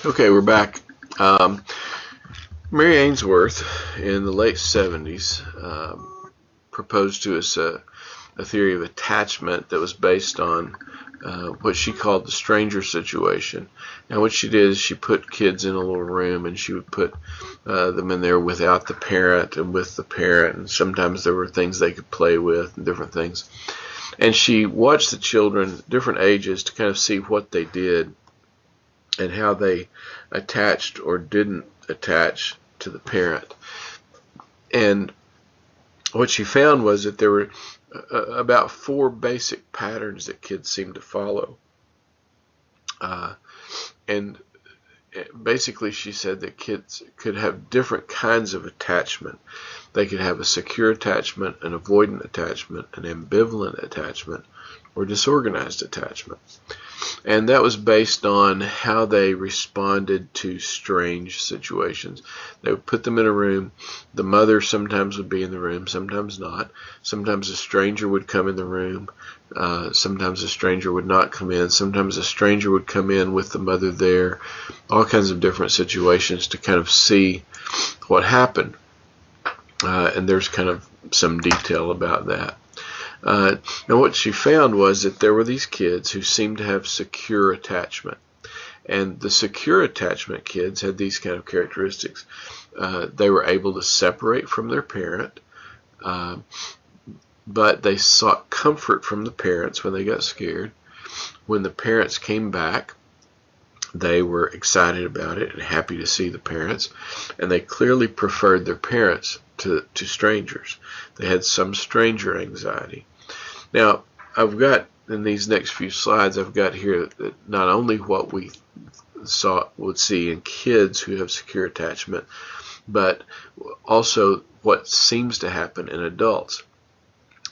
Okay, we're back. Um, Mary Ainsworth in the late 70s proposed to us a theory of attachment that was based on what she called the stranger situation. And what she did is she put kids in a little room and she would put them in there without the parent and with the parent. And sometimes there were things they could play with and different things. And she watched the children, different ages, to kind of see what they did and how they attached or didn't attach to the parent. And what she found was that there were about four basic patterns that kids seemed to follow. And basically she said that kids could have different kinds of attachment. They could have a secure attachment, an avoidant attachment, an ambivalent attachment, or disorganized attachment. And that was based on how they responded to strange situations. They would put them in a room. The mother sometimes would be in the room, sometimes not. Sometimes a stranger would come in the room. Sometimes a stranger would not come in. Sometimes a stranger would come in with the mother there. All kinds of different situations to kind of see what happened. And there's kind of some detail about that. Now what she found was that there were these kids who seemed to have secure attachment. And the secure attachment kids had these kind of characteristics. They were able to separate from their parent, but they sought comfort from the parents when they got scared. When the parents came back, they were excited about it and happy to see the parents, and they clearly preferred their parents to strangers. They had some stranger anxiety. Now, I've got in these next few slides, I've got here that not only what we would see in kids who have secure attachment, but also what seems to happen in adults.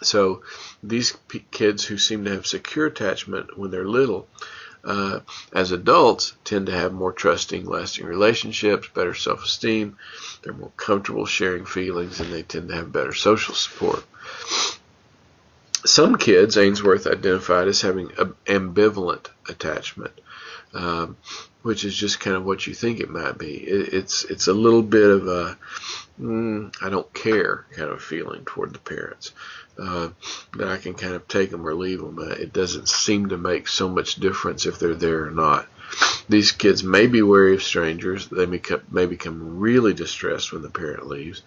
So these kids who seem to have secure attachment when they're little, as adults, tend to have more trusting, lasting relationships, better self-esteem. They're more comfortable sharing feelings, and they tend to have better social support. Some kids, Ainsworth identified as having ambivalent attachment, which is just kind of what you think it might be. It's a little bit of a I don't care kind of feeling toward the parents. That I can kind of take them or leave them. It doesn't seem to make so much difference if they're there or not. These kids may be wary of strangers. They may become really distressed when the parent leaves,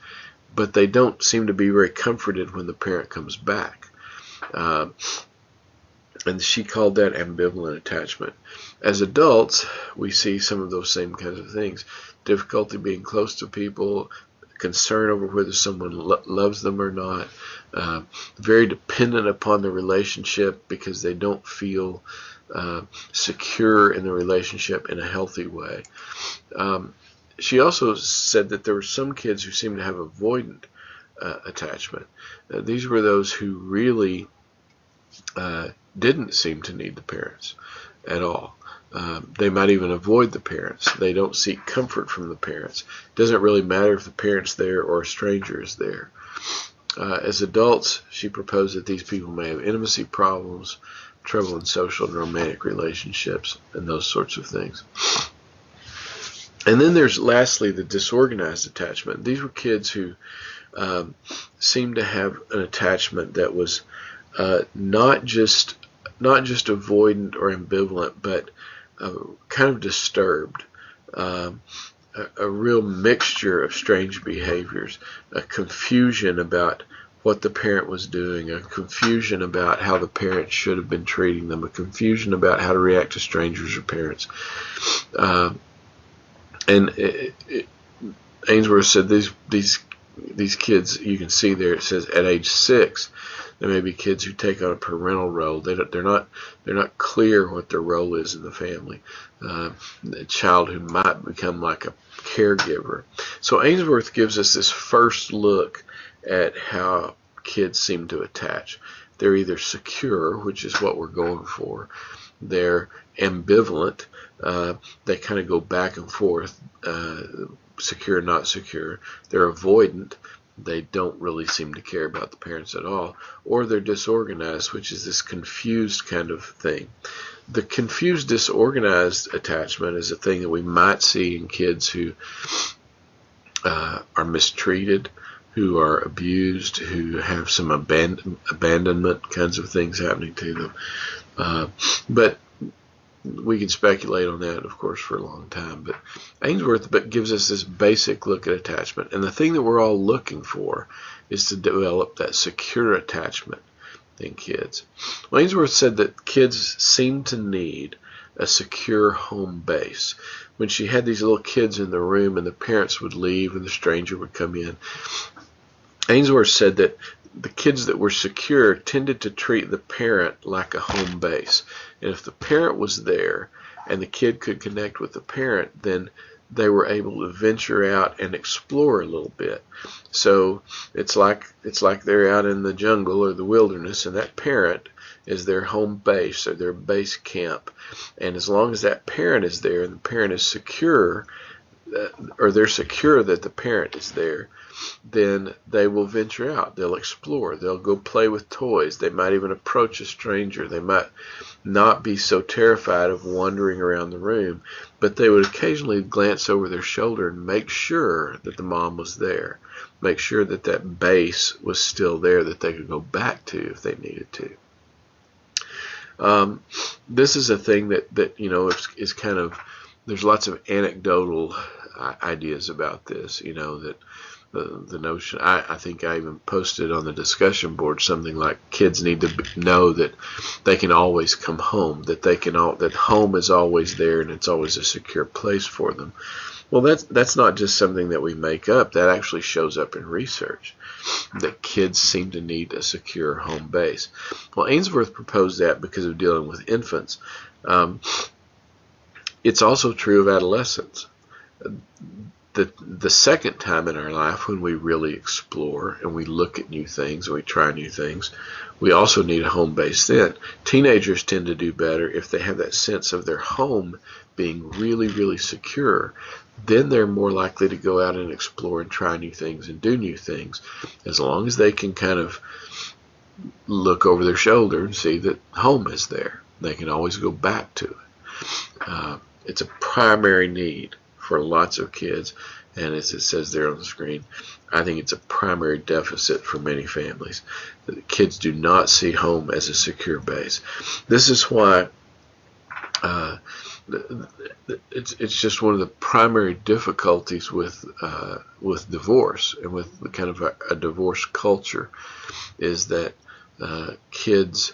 but they don't seem to be very comforted when the parent comes back. And she called that ambivalent attachment. As adults, we see some of those same kinds of things. Difficulty being close to people, concern over whether someone loves them or not, very dependent upon the relationship because they don't feel secure in the relationship in a healthy way. She also said that there were some kids who seemed to have avoidant attachment. These were those who really didn't seem to need the parents at all. They might even avoid the parents. They don't seek comfort from the parents. It doesn't really matter if the parent's there or a stranger is there. As adults, she proposed that these people may have intimacy problems, trouble in social and romantic relationships, and those sorts of things. And then there's lastly the disorganized attachment. These were kids who seemed to have an attachment that was not just avoidant or ambivalent, but kind of disturbed, a real mixture of strange behaviors, a confusion about what the parent was doing, a confusion about how the parent should have been treating them, a confusion about how to react to strangers or parents. Ainsworth said these kids, you can see there it says at age 6, there may be kids who take on a parental role. They're not clear what their role is in the family. A child who might become like a caregiver. So Ainsworth gives us this first look at how kids seem to attach. They're either secure, which is what we're going for. They're ambivalent. They kind of go back and forth, secure, not secure. They're avoidant. They don't really seem to care about the parents at all. Or they're disorganized, which is this confused kind of thing. The confused, disorganized attachment is a thing that we might see in kids who are mistreated, who are abused, who have some abandonment kinds of things happening to them. But we can speculate on that, of course, for a long time. But Ainsworth gives us this basic look at attachment. And the thing that we're all looking for is to develop that secure attachment in kids. Well, Ainsworth said that kids seem to need a secure home base. When she had these little kids in the room and the parents would leave and the stranger would come in, Ainsworth said that the kids that were secure tended to treat the parent like a home base. And if the parent was there and the kid could connect with the parent, then they were able to venture out and explore a little bit. So it's like they're out in the jungle or the wilderness, and that parent is their home base or their base camp. And as long as that parent is there and the parent is secure, or they're secure that the parent is there, then they will venture out. They'll explore. They'll go play with toys. They might even approach a stranger. They might not be so terrified of wandering around the room, but they would occasionally glance over their shoulder and make sure that the mom was there. Make sure that that base was still there that they could go back to if they needed to. This is a thing that you know, is kind of, there's lots of anecdotal ideas about this, you know, that the notion, I think I even posted on the discussion board something like kids need to know that they can always come home, that that home is always there and it's always a secure place for them. Well, that's not just something that we make up. That actually shows up in research, that kids seem to need a secure home base. Well, Ainsworth proposed that because of dealing with infants. It's also true of adolescents. The second time in our life when we really explore and we look at new things and we try new things, we also need a home base then. Teenagers tend to do better if they have that sense of their home being really, really secure. Then they're more likely to go out and explore and try new things and do new things, as long as they can kind of look over their shoulder and see that home is there. They can always go back to it. It's a primary need for lots of kids, and as it says there on the screen, I think it's a primary deficit for many families. The kids do not see home as a secure base. This is why it's just one of the primary difficulties with divorce and with kind of a divorce culture, is that kids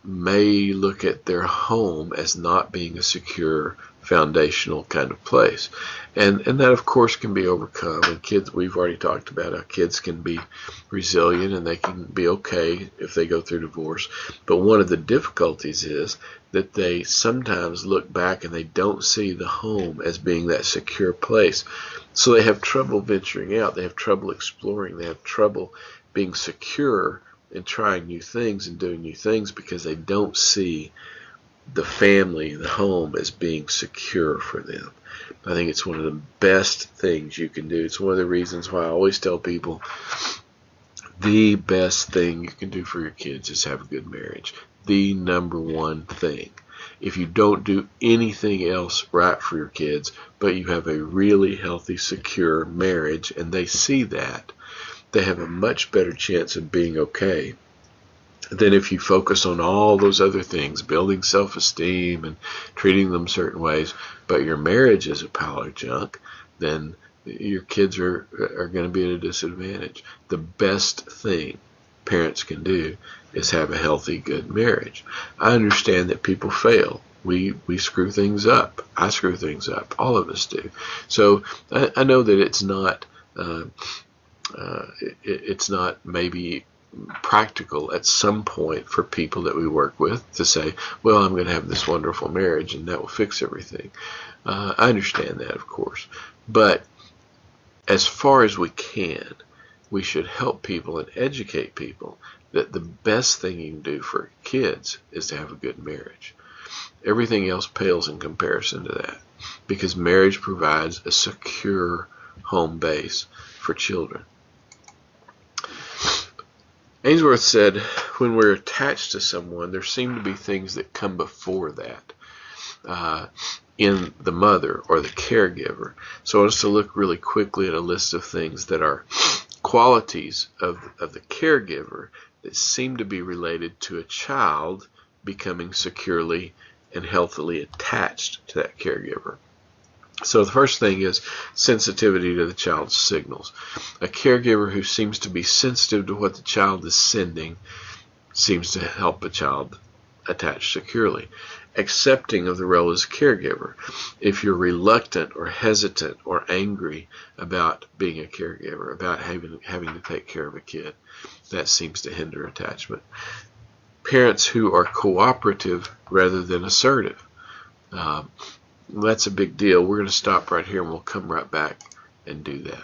may look at their home as not being a secure foundational kind of place, and that of course can be overcome. And kids, we've already talked about how kids can be resilient and they can be okay if they go through divorce, but one of the difficulties is that they sometimes look back and they don't see the home as being that secure place, so they have trouble venturing out, they have trouble exploring, they have trouble being secure and trying new things and doing new things, because they don't see the family, the home, as being secure for them. I think it's one of the best things you can do. It's one of the reasons why I always tell people the best thing you can do for your kids is have a good marriage. The number one thing. If you don't do anything else right for your kids, but you have a really healthy, secure marriage, and they see that, they have a much better chance of being okay than if you focus on all those other things, building self-esteem and treating them certain ways, but your marriage is a pile of junk. Then your kids are going to be at a disadvantage. The best thing parents can do is have a healthy, good marriage. I understand that people fail. We screw things up. I screw things up. All of us do. So I know that it's not maybe practical at some point for people that we work with to say, well, I'm going to have this wonderful marriage and that will fix everything. I understand that, of course, but as far as we can, we should help people and educate people that the best thing you can do for kids is to have a good marriage. Everything else pales in comparison to that, because marriage provides a secure home base for children. Ainsworth said, when we're attached to someone, there seem to be things that come before that in the mother or the caregiver. So I want us to look really quickly at a list of things that are qualities of the caregiver that seem to be related to a child becoming securely and healthily attached to that caregiver. So the first thing is sensitivity to the child's signals. A caregiver who seems to be sensitive to what the child is sending seems to help a child attach securely. Accepting of the role as caregiver. If you're reluctant or hesitant or angry about being a caregiver, about having to take care of a kid, that seems to hinder attachment. Parents who are cooperative rather than assertive. That's a big deal. We're going to stop right here and we'll come right back and do that.